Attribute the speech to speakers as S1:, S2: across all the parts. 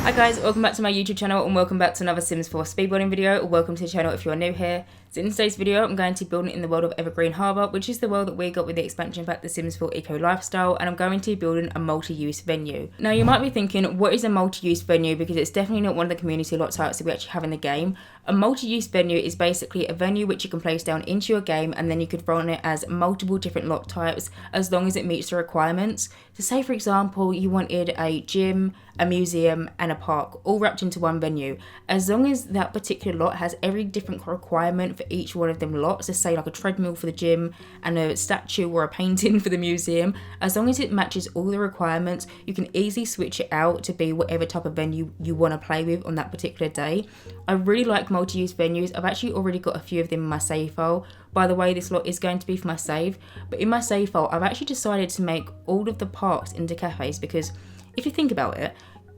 S1: Hi guys, welcome back to my YouTube channel and welcome back to another Sims 4 speedbuilding video, or welcome to the channel if you are new here. So in today's video I'm going to be building in the world of Evergreen Harbour, which is the world that we got with the expansion pack The Sims 4 Eco Lifestyle, and I'm going to be building a multi-use venue. Now you might be thinking, what is a multi-use venue, because it's definitely not one of the community lot types that we actually have in the game. A multi-use venue is basically a venue which you can place down into your game, and then you could run it as multiple different lot types as long as it meets the requirements. So say for example you wanted a gym, a museum and a park all wrapped into one venue. As long as that particular lot has every different requirement for each one of them lots, so say like a treadmill for the gym and a statue or a painting for the museum, as long as it matches all the requirements, you can easily switch it out to be whatever type of venue you want to play with on that particular day. I really like multi-use venues. I've actually already got a few of them in my save file. By the way, this lot is going to be for my save, but in my save file I've actually decided to make all of the parks into cafes, because if you think about it,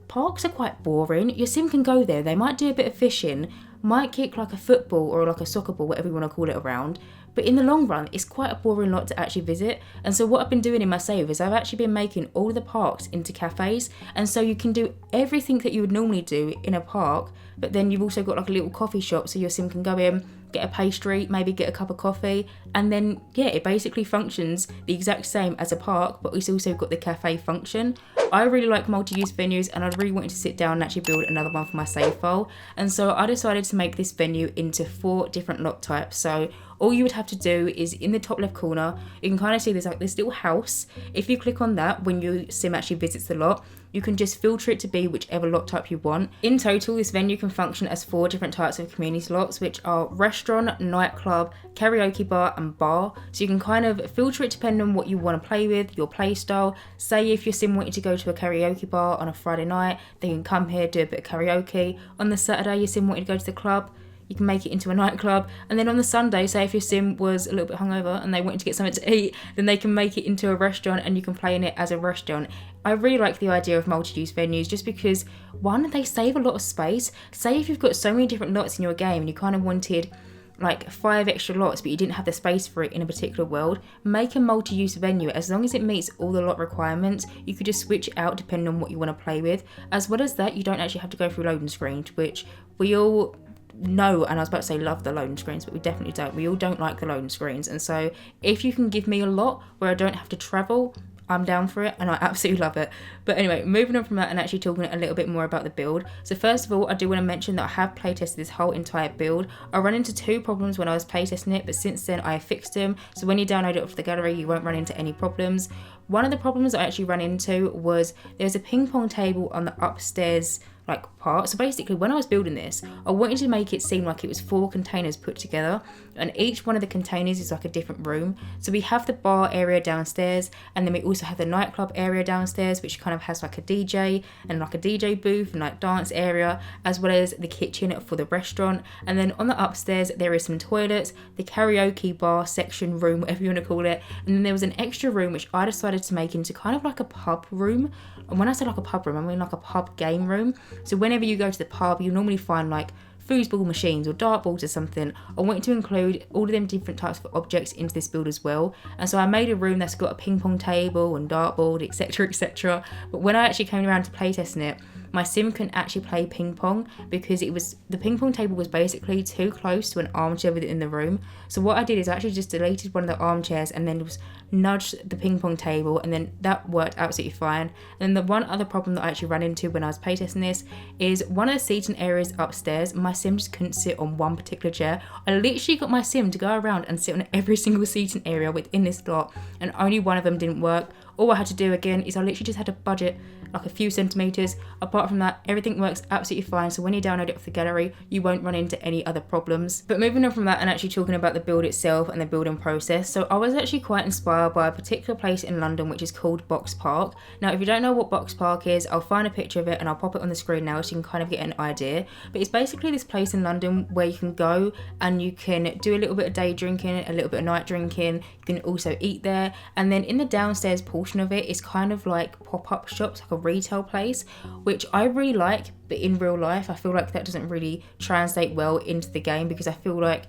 S1: parks are quite boring. Your sim can go there, they might do a bit of fishing, might kick like a football or like a soccer ball, whatever you want to call it, around, but in the long run it's quite a boring lot to actually visit. And so what I've been doing in my save is I've actually been making all of the parks into cafes, and so you can do everything that you would normally do in a park, but then you've also got like a little coffee shop, so your sim can go in, get a pastry, maybe get a cup of coffee, and then yeah, it basically functions the exact same as a park, but it's also got the cafe function. I really like multi-use venues, and I really wanted to sit down and actually build another one for my save file, and so I decided to make this venue into 4 different lot types. So all you would have to do is in the top left corner, you can kind of see there's like this little house. If you click on that, when your sim actually visits the lot, you can just filter it to be whichever lot type you want. In total, this venue can function as 4 different types of community lots, which are restaurant, nightclub, karaoke bar and bar. So you can kind of filter it depending on what you want to play with, your play style. Say if your sim wanted to go to a karaoke bar on a Friday night, they can come here, do a bit of karaoke. On the Saturday, your sim wanted to go to the club, you can make it into a nightclub. And then on the Sunday, say if your sim was a little bit hungover and they wanted to get something to eat, then they can make it into a restaurant and you can play in it as a restaurant. I really like the idea of multi-use venues just because, one, they save a lot of space. Say if you've got so many different lots in your game and you kind of wanted like 5 extra lots but you didn't have the space for it in a particular world, make a multi-use venue. As long as it meets all the lot requirements, you could just switch it out depending on what you want to play with. As well as that, you don't actually have to go through loading screens, which we all know, and I was about to say love the loading screens, but we definitely don't. We all don't like the loading screens, and so if you can give me a lot where I don't have to travel, I'm down for it, and I absolutely love it. But anyway, moving on from that and actually talking a little bit more about the build. So first of all, I do want to mention that I have playtested this whole entire build. I ran into 2 problems when I was playtesting it, but since then I have fixed them. So when you download it off the gallery, you won't run into any problems. One of the problems I actually ran into was there's a ping pong table on the upstairs like part. So basically when I was building this, I wanted to make it seem like it was 4 containers put together, and each one of the containers is like a different room. So we have the bar area downstairs, and then we also have the nightclub area downstairs, which kind of has like a DJ and like a DJ booth and like dance area, as well as the kitchen for the restaurant. And then on the upstairs there is some toilets, the karaoke bar section room, whatever you want to call it, and then there was an extra room which I decided to make into kind of like a pub room. And when I say like a pub room, I mean like a pub game room. So whenever you go to the pub, you normally find like foosball machines or dartboards or something. I wanted to include all of them different types of objects into this build as well. And so I made a room that's got a ping pong table and dartboard, etc, etc. But when I actually came around to playtesting it, my sim couldn't actually play ping pong because the ping pong table was basically too close to an armchair within the room. So what I did is I actually just deleted one of the armchairs and then just nudged the ping pong table, and then that worked absolutely fine. And then the one other problem that I actually ran into when I was playtesting this is one of the seating areas upstairs, my sim just couldn't sit on one particular chair. I literally got my sim to go around and sit on every single seating area within this lot, and only one of them didn't work. All I had to do again is I literally just had to budget like a few centimeters. Apart from that, everything works absolutely fine. So when you download it off the gallery, you won't run into any other problems. But moving on from that and actually talking about the build itself and the building process. So I was actually quite inspired by a particular place in London which is called Box Park. Now, if you don't know what Box Park is, I'll find a picture of it and I'll pop it on the screen now so you can kind of get an idea. But it's basically this place in London where you can go and you can do a little bit of day drinking, a little bit of night drinking. You can also eat there. And then in the downstairs portion of it is kind of like pop-up shops, like a retail place, which I really like, but in real life I feel like that doesn't really translate well into the game, because I feel like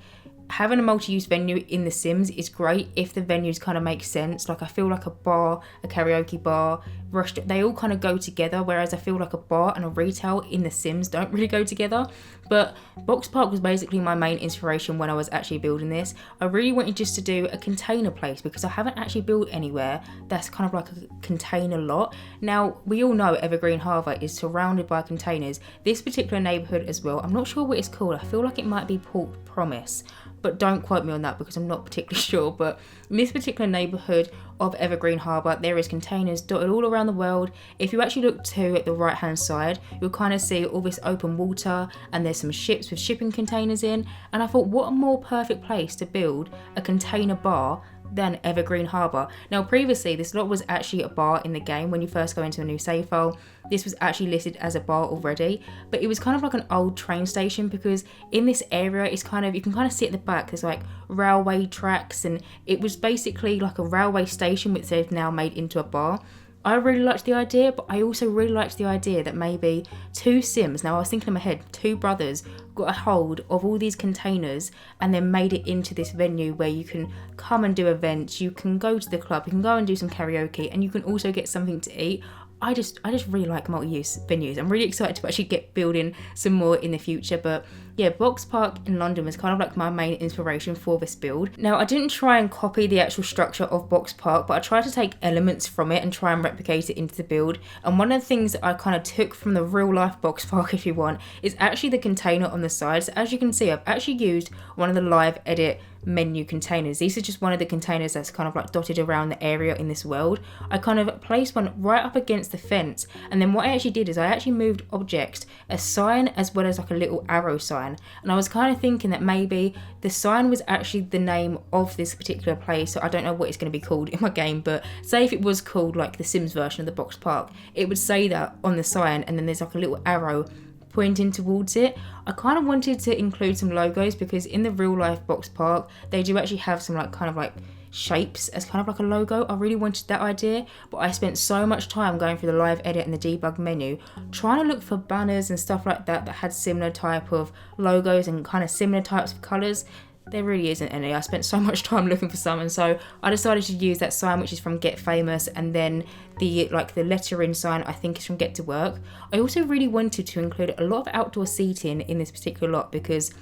S1: having a multi-use venue in The Sims is great if the venues kind of make sense. Like I feel like a bar, a karaoke bar, they all kind of go together, whereas I feel like a bar and a retail in The Sims don't really go together. But Box Park was basically my main inspiration when I was actually building this. I really wanted just to do a container place because I haven't actually built anywhere that's kind of like a container lot. Now, we all know Evergreen Harbour is surrounded by containers. This particular neighbourhood as well, I'm not sure what it's called. I feel like it might be Port Promise, but don't quote me on that because I'm not particularly sure. But in this particular neighbourhood of Evergreen Harbour, there is containers dotted all around the world. If you actually look to at the right hand side, you'll kind of see all this open water, and there's some ships with shipping containers in. And I thought, what a more perfect place to build a container bar than Evergreen Harbour. Now, previously this lot was actually a bar in the game. When you first go into a new save file, this was actually listed as a bar already, but it was kind of like an old train station, because in this area it's kind of, you can kind of see at the back there's like railway tracks, and it was basically like a railway station which they've now made into a bar. I really liked the idea, but I also really liked the idea that maybe two Sims, now I was thinking in my head, two brothers got a hold of all these containers and then made it into this venue where you can come and do events, you can go to the club, you can go and do some karaoke, and you can also get something to eat. I just really like multi-use venues. I'm really excited to actually get building some more in the future. But yeah, Box Park in London was kind of like my main inspiration for this build. Now, I didn't try and copy the actual structure of Box Park, but I tried to take elements from it and try and replicate it into the build. And one of the things that I kind of took from the real life Box Park, if you want, is actually the container on the side. So as you can see, I've actually used one of the live edit menu containers. These are just one of the containers that's kind of like dotted around the area in this world. I kind of placed one right up against the fence, and then what I actually did is I actually moved objects, a sign as well as like a little arrow sign, and I was kind of thinking that maybe the sign was actually the name of this particular place. So I don't know what it's going to be called in my game, but say if it was called like the Sims version of the Box Park, it would say that on the sign, and then there's like a little arrow pointing towards it. I kind of wanted to include some logos because in the real life Box Park they do actually have some like kind of like shapes as kind of like a logo. I really wanted that idea, but I spent so much time going through the live edit and the debug menu trying to look for banners and stuff like that that had similar type of logos and kind of similar types of colours. There really isn't any. I spent so much time looking for some, and so I decided to use that sign which is from Get Famous, and then the lettering sign I think is from Get to Work. I also really wanted to include a lot of outdoor seating in this particular lot because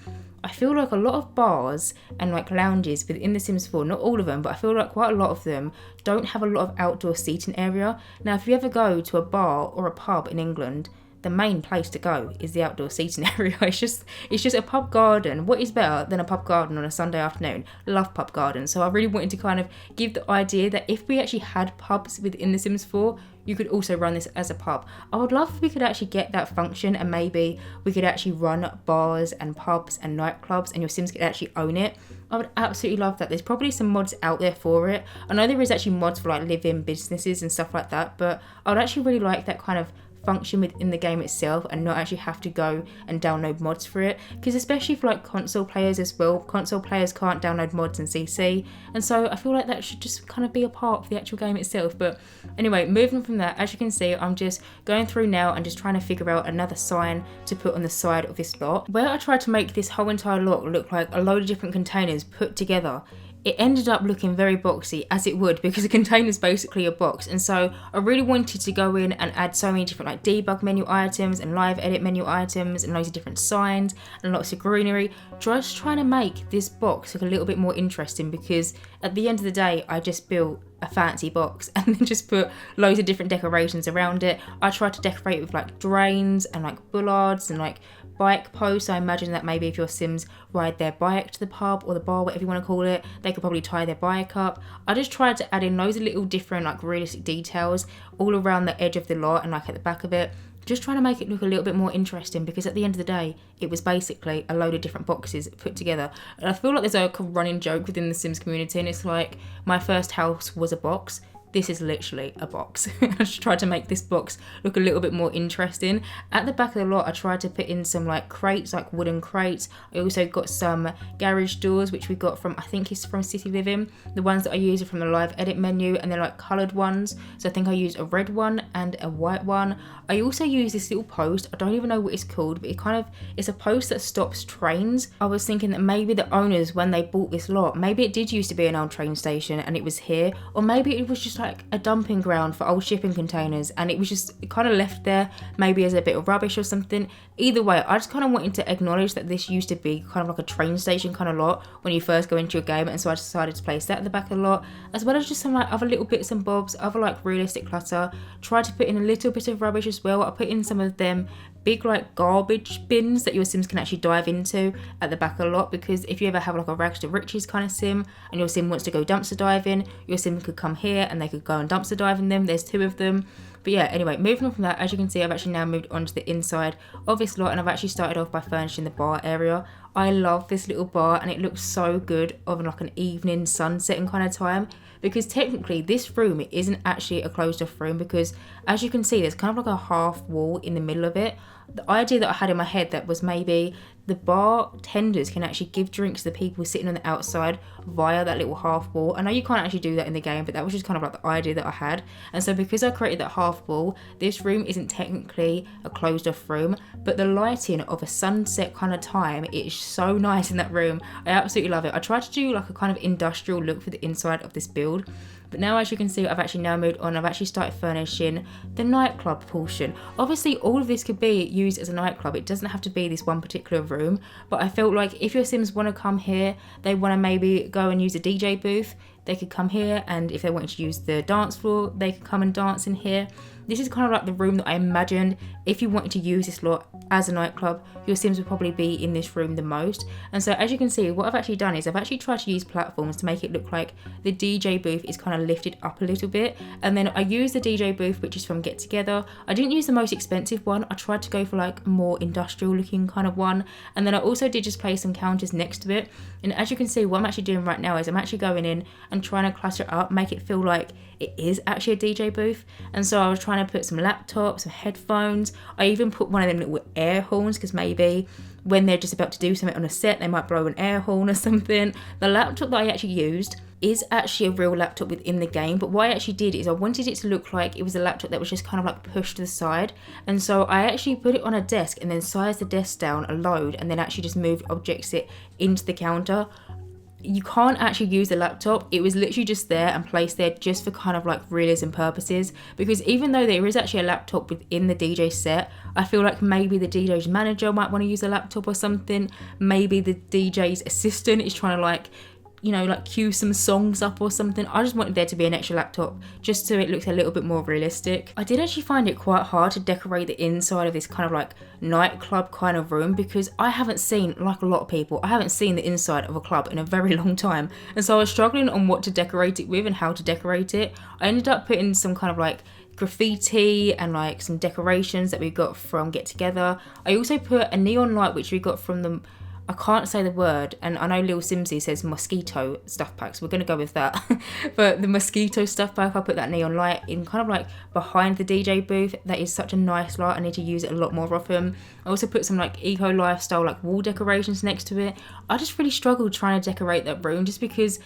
S1: I feel like a lot of bars and like lounges within The Sims 4, not all of them, but I feel like quite a lot of them don't have a lot of outdoor seating area. Now, if you ever go to a bar or a pub in England, the main place to go is the outdoor seating area. It's just a pub garden. What is better than a pub garden on a Sunday afternoon? Love pub gardens. So I really wanted to kind of give the idea that if we actually had pubs within The Sims 4, you could also run this as a pub. I would love if we could actually get that function, and maybe we could actually run bars and pubs and nightclubs and your Sims could actually own it. I would absolutely love that. There's probably some mods out there for it. I know there is actually mods for like live-in businesses and stuff like that, but I would actually really like that kind of function within the game itself and not actually have to go and download mods for it, because especially for like console players as well, console players can't download mods in CC, and so I feel like that should just kind of be a part of the actual game itself. But anyway, moving from that, as you can see, I'm just going through now and just trying to figure out another sign to put on the side of this lot, where I tried to make this whole entire lot look like a load of different containers put together. It ended up looking very boxy, as it would, because a container is basically a box, and so I really wanted to go in and add so many different like debug menu items and live edit menu items and loads of different signs and lots of greenery, just trying to make this box look a little bit more interesting, because at the end of the day I just built a fancy box and then just put loads of different decorations around it. I tried to decorate with like drains and like bollards and like bike posts. I imagine that maybe if your Sims ride their bike to the pub or the bar, whatever you want to call it, they could probably tie their bike up. I just tried to add in loads of little different like realistic details all around the edge of the lot and like at the back of it, just trying to make it look a little bit more interesting, because at the end of the day it was basically a load of different boxes put together. And I feel like there's a running joke within the Sims community, and it's like, my first house was a box. This is literally a box. I just tried to make this box look a little bit more interesting. At the back of the lot, I tried to put in some like crates, like wooden crates. I also got some garage doors, which we got from, I think it's from City Living. The ones that I use are from the live edit menu, and they're like coloured ones. So I think I used a red one and a white one. I also used this little post. I don't even know what it's called, but it's a post that stops trains. I was thinking that maybe the owners, when they bought this lot, maybe it did used to be an old train station and it was here, or maybe it was just just like a dumping ground for old shipping containers, and it was just kind of left there maybe as a bit of rubbish or something. Either way, I just kind of wanted to acknowledge that this used to be kind of like a train station kind of lot when you first go into your game, and so I decided to place that at the back of the lot, as well as just some like other little bits and bobs, other like realistic clutter. Tried to put in a little bit of rubbish as well. I put in some of them big like garbage bins that your sims can actually dive into at the back of the lot, because if you ever have like a rags to riches kind of sim and your sim wants to go dumpster diving, your sim could come here and they could go and dumpster dive in them. There's 2 of them. But yeah, anyway, moving on from that, as you can see, I've actually now moved on to the inside of this lot, and I've actually started off by furnishing the bar area. I love this little bar, and it looks so good of like an evening sunsetting kind of time, because technically this room isn't actually a closed off room, because as you can see, there's kind of like a half wall in the middle of it. The idea that I had in my head that was maybe the bartenders can actually give drinks to the people sitting on the outside via that little half wall. I know you can't actually do that in the game, but that was just kind of like the idea that I had. And so because I created that half wall, this room isn't technically a closed off room, but the lighting of a sunset kind of time, it is so nice in that room. I absolutely love it. I tried to do like a kind of industrial look for the inside of this build. But now, as you can see, I've actually now moved on. I've actually started furnishing the nightclub portion. Obviously, all of this could be used as a nightclub. It doesn't have to be this one particular room. But I felt like if your sims want to come here, they want to maybe go and use a DJ booth, they could come here. And if they wanted to use the dance floor, they could come and dance in here. This is kind of like the room that I imagined if you wanted to use this lot as a nightclub, your sims would probably be in this room the most. And so as you can see, what I've actually done is I've actually tried to use platforms to make it look like the DJ booth is kind of lifted up a little bit. And then I used the DJ booth, which is from Get Together. I didn't use the most expensive one. I tried to go for like a more industrial looking kind of one. And then I also did just place some counters next to it. And as you can see, what I'm actually doing right now is I'm actually going in and trying to clutter it up, make it feel like it is actually a DJ booth. And so I was trying to put some laptops, some headphones. I even put one of them little air horns, because maybe when they're just about to do something on a set, they might blow an air horn or something. The laptop that I actually used is actually a real laptop within the game, but what I actually did is I wanted it to look like it was a laptop that was just kind of like pushed to the side. And so I actually put it on a desk and then sized the desk down a load, and then actually just moved objects it into the counter. You can't actually use the laptop. It was literally just there and placed there just for kind of like realism purposes, because even though there is actually a laptop within the DJ set, I feel like maybe the DJ's manager might want to use a laptop or something. Maybe the DJ's assistant is trying to like, you know, like cue some songs up or something. I just wanted there to be an extra laptop just so it looks a little bit more realistic. I did actually find it quite hard to decorate the inside of this kind of like nightclub kind of room, because I haven't seen, like a lot of people, I haven't seen the inside of a club in a very long time. And so I was struggling on what to decorate it with and how to decorate it. I ended up putting some kind of like graffiti and like some decorations that we got from Get Together. I also put a neon light which we got from the, I can't say the word, and I know Lil Simsy says mosquito stuff pack, so we're going to go with that. But the mosquito stuff pack, I put that neon light in kind of like behind the DJ booth. That is such a nice light. I need to use it a lot more often. I also put some like eco lifestyle like wall decorations next to it. I just really struggled trying to decorate that room, just because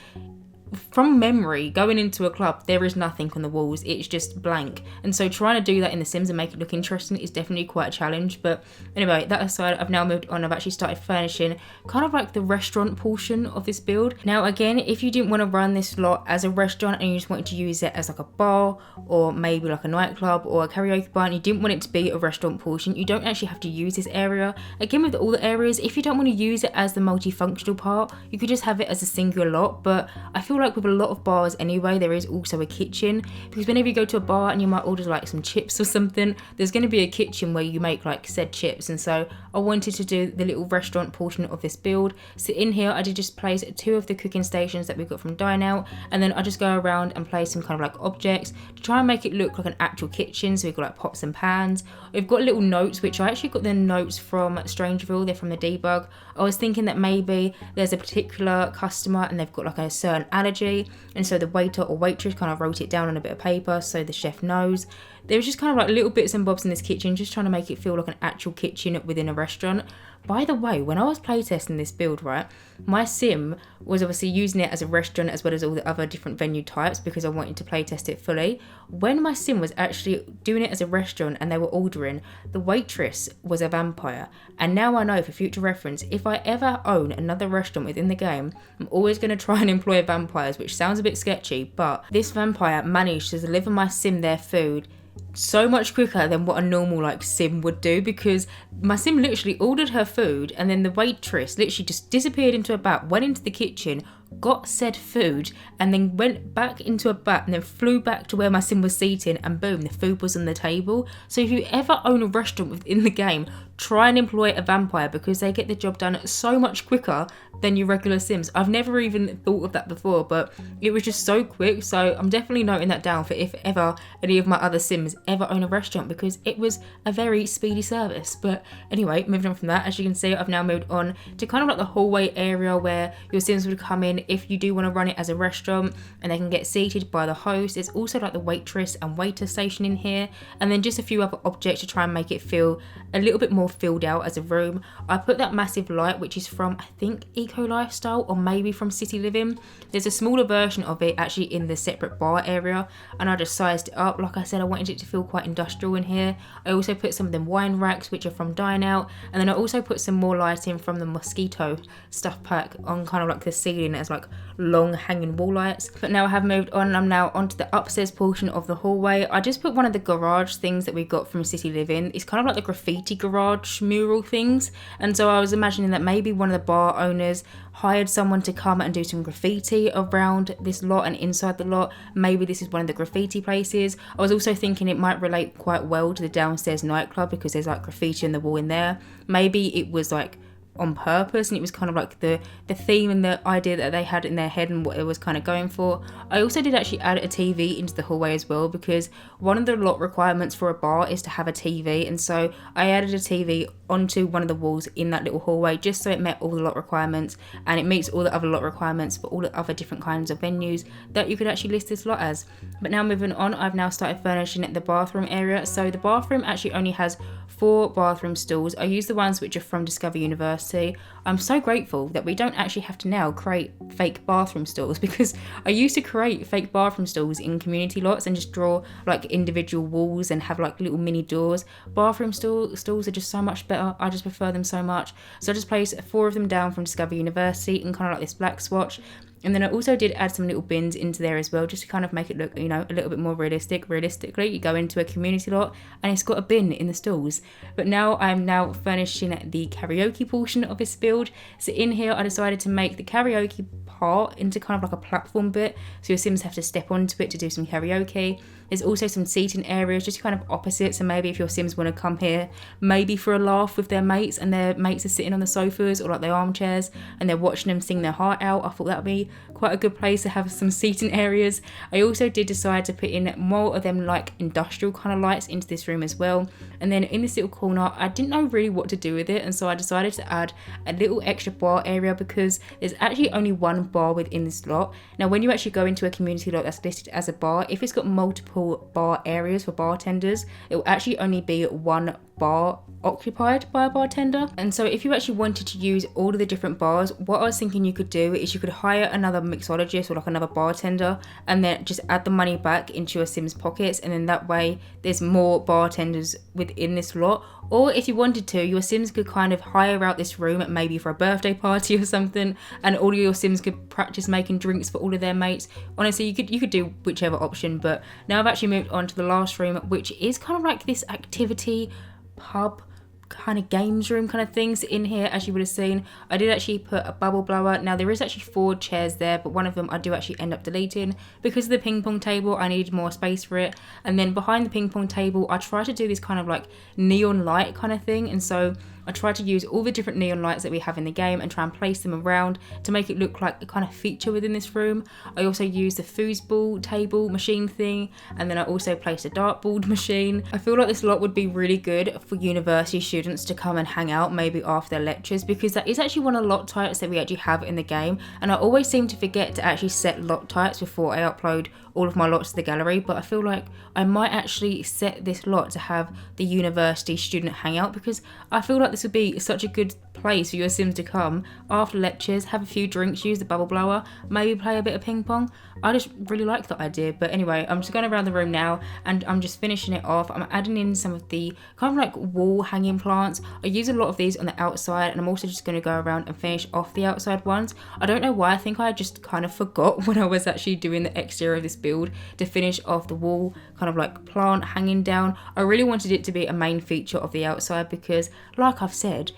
S1: from memory, going into a club, there is nothing on the walls. It's just blank. And so trying to do that in The Sims and make it look interesting is definitely quite a challenge. But anyway, that aside, I've now moved on. I've actually started furnishing kind of like the restaurant portion of this build. Now, again, if you didn't want to run this lot as a restaurant and you just wanted to use it as like a bar or maybe like a nightclub or a karaoke bar and you didn't want it to be a restaurant portion, you don't actually have to use this area. Again, with all the areas, if you don't want to use it as the multifunctional part, you could just have it as a singular lot. But I feel like with a lot of bars anyway, there is also a kitchen, because whenever you go to a bar and you might order like some chips or something, there's going to be a kitchen where you make like said chips. And so I wanted to do the little restaurant portion of this build. So in here I did just place 2 of the cooking stations that we got from Dine Out, and then I just go around and place some kind of like objects to try and make it look like an actual kitchen. So we've got like pots and pans. We've got little notes, which I actually got the notes from Strangerville. They're from the debug. I was thinking that maybe there's a particular customer and they've got like a certain allergy, and so the waiter or waitress kind of wrote it down on a bit of paper so the chef knows. There was just kind of like little bits and bobs in this kitchen, just trying to make it feel like an actual kitchen within a restaurant. By the way, when I was playtesting this build, right, my sim was obviously using it as a restaurant as well as all the other different venue types, because I wanted to playtest it fully. When my sim was actually doing it as a restaurant and they were ordering, the waitress was a vampire. And now I know, for future reference, if I ever own another restaurant within the game, I'm always going to try and employ vampires, which sounds a bit sketchy, but this vampire managed to deliver my sim their food so much quicker than what a normal like sim would do, because my sim literally ordered her food and then the waitress literally just disappeared into a bat, went into the kitchen, got said food, and then went back into a bat and then flew back to where my sim was seated, and boom, the food was on the table. So if you ever own a restaurant within the game, try and employ a vampire, because they get the job done so much quicker than your regular sims. I've never even thought of that before, but it was just so quick. So I'm definitely noting that down for if ever any of my other sims ever own a restaurant, because it was a very speedy service. But anyway, moving on from that, as you can see, I've now moved on to kind of like the hallway area where your sims would come in if you do want to run it as a restaurant, and they can get seated by the host. There's also like the waitress and waiter station in here, and then just a few other objects to try and make it feel a little bit more filled out as a room. I put that massive light, which is from, I think, Eco Lifestyle or maybe from City Living. There's a smaller version of it actually in the separate bar area, and I just sized it up. Like I said, I wanted it to feel quite industrial in here. I also put some of them wine racks, which are from Dine Out, and then I also put some more lighting from the Moschino Stuff pack on kind of like the ceiling as like long hanging wall lights. But now I have moved on, and I'm now onto the upstairs portion of the hallway. I just put one of the garage things that we got from City Living. It's kind of like the graffiti garage mural things, and so I was imagining that maybe one of the bar owners hired someone to come and do some graffiti around this lot and inside the lot. Maybe this is one of the graffiti places. I was also thinking it might relate quite well to the downstairs nightclub, because there's like graffiti on the wall in there. Maybe it was like on purpose, and it was kind of like the theme and the idea that they had in their head and what it was kind of going for. I also did actually add a TV into the hallway as well, because one of the lot requirements for a bar is to have a TV, and so I added a TV onto one of the walls in that little hallway just so it met all the lot requirements, and it meets all the other lot requirements for all the other different kinds of venues that you could actually list this lot as. But now moving on, I've now started furnishing the bathroom area. So the bathroom actually only has 4 bathroom stalls. I use the ones which are from Discover University. I'm so grateful that we don't actually have to now create fake bathroom stalls, because I used to create fake bathroom stalls in community lots and just draw like individual walls and have like little mini doors. Bathroom stalls are just so much better. I just prefer them so much. So I just placed 4 of them down from Discover University in kind of like this black swatch. And then I also did add some little bins into there as well, just to kind of make it look, you know, a little bit more realistic. Realistically, you go into a community lot and it's got a bin in the stalls. But now I'm now furnishing the karaoke portion of this build. So in here, I decided to make the karaoke part into kind of like a platform bit, so your sims have to step onto it to do some karaoke. There's also some seating areas, just kind of opposite, so maybe if your sims want to come here maybe for a laugh with their mates, and their mates are sitting on the sofas or like their armchairs and they're watching them sing their heart out, I thought that would be quite a good place to have some seating areas. I also did decide to put in more of them like industrial kind of lights into this room as well. And then in this little corner, I didn't know really what to do with it, and so I decided to add a little extra bar area, because there's actually only one bar within this lot. Now when you actually go into a community lot that's listed as a bar, if it's got multiple bar areas for bartenders, it will actually only be one bar occupied by a bartender. And so if you actually wanted to use all of the different bars, what I was thinking you could do is you could hire another mixologist or like another bartender, and then just add the money back into your sims pockets, and then that way there's more bartenders within this lot. Or if you wanted to, your sims could kind of hire out this room maybe for a birthday party or something, and all of your sims could practice making drinks for all of their mates. Honestly, you could do whichever option. But now I've actually moved on to the last room, which is kind of like this activity pub kind of games room kind of things. In here, as you would have seen, I did actually put a bubble blower. Now there is actually 4 chairs there, but one of them I do actually end up deleting because of the ping pong table. I needed more space for it. And then behind the ping pong table, I tried to do this kind of like neon light kind of thing, and so I tried to use all the different neon lights that we have in the game and try and place them around to make it look like a kind of feature within this room. I also used the foosball table machine thing, and then I also placed a dartboard machine. I feel like this lot would be really good for university students to come and hang out maybe after their lectures, because that is actually one of the lot types that we actually have in the game, and I always seem to forget to actually set lot types before I upload all of my lots to the gallery, but I feel like I might actually set this lot to have the university student hangout, because I feel like this would be such a good place for your Sims to come after lectures, have a few drinks, use the bubble blower, maybe play a bit of ping pong. I just really like that idea. But anyway, I'm just going around the room now and I'm just finishing it off. I'm adding in some of the kind of like wall hanging plants. I use a lot of these on the outside, and I'm also just going to go around and finish off the outside ones. I don't know why, I think I just kind of forgot when I was actually doing the exterior of this build to finish off the wall kind of like plant hanging down. I really wanted it to be a main feature of the outside because, like I've said,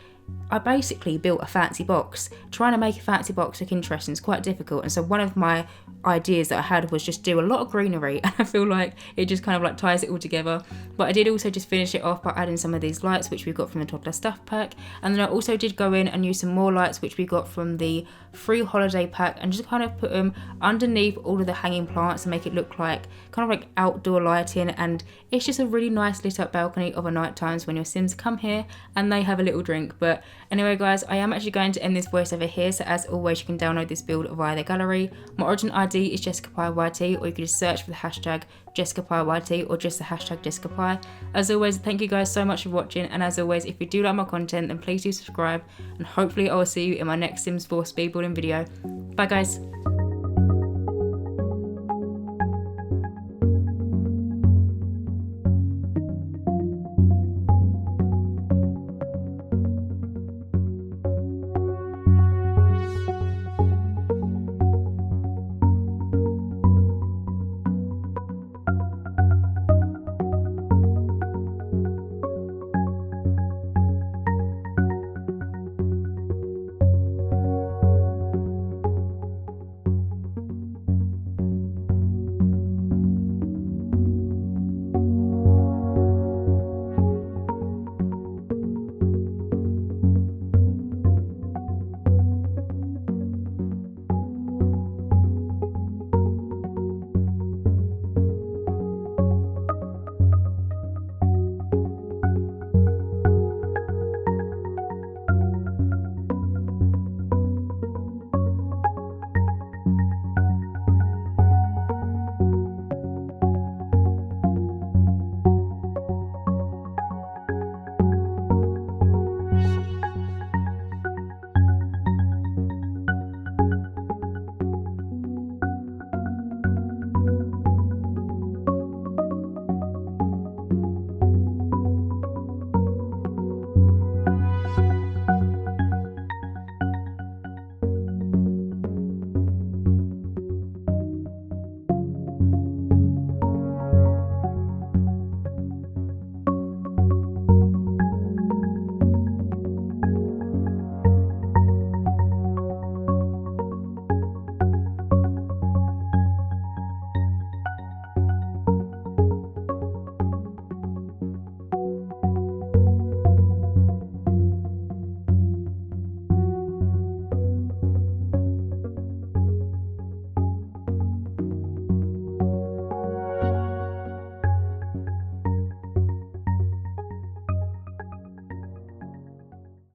S1: I basically built a fancy box. Trying to make a fancy box look interesting is quite difficult, and so one of my ideas that I had was just do a lot of greenery, and I feel like it just kind of like ties it all together. But I did also just finish it off by adding some of these lights which we got from the Toddler Stuff pack, and then I also did go in and use some more lights which we got from the free holiday pack, and just kind of put them underneath all of the hanging plants and make it look like kind of like outdoor lighting. And it's just a really nice lit up balcony of a night times when your Sims come here and they have a little drink. But anyway guys, I am actually going to end this voiceover here, so as always you can download this build via the gallery. My origin ID is JessicapieYT, or you can just search for the hashtag JessicapieYT or just the hashtag Jessicapie. As always, thank you guys so much for watching, and as always, if you do like my content then please do subscribe, and hopefully I will see you in my next Sims 4 speedbuilding video. Bye guys.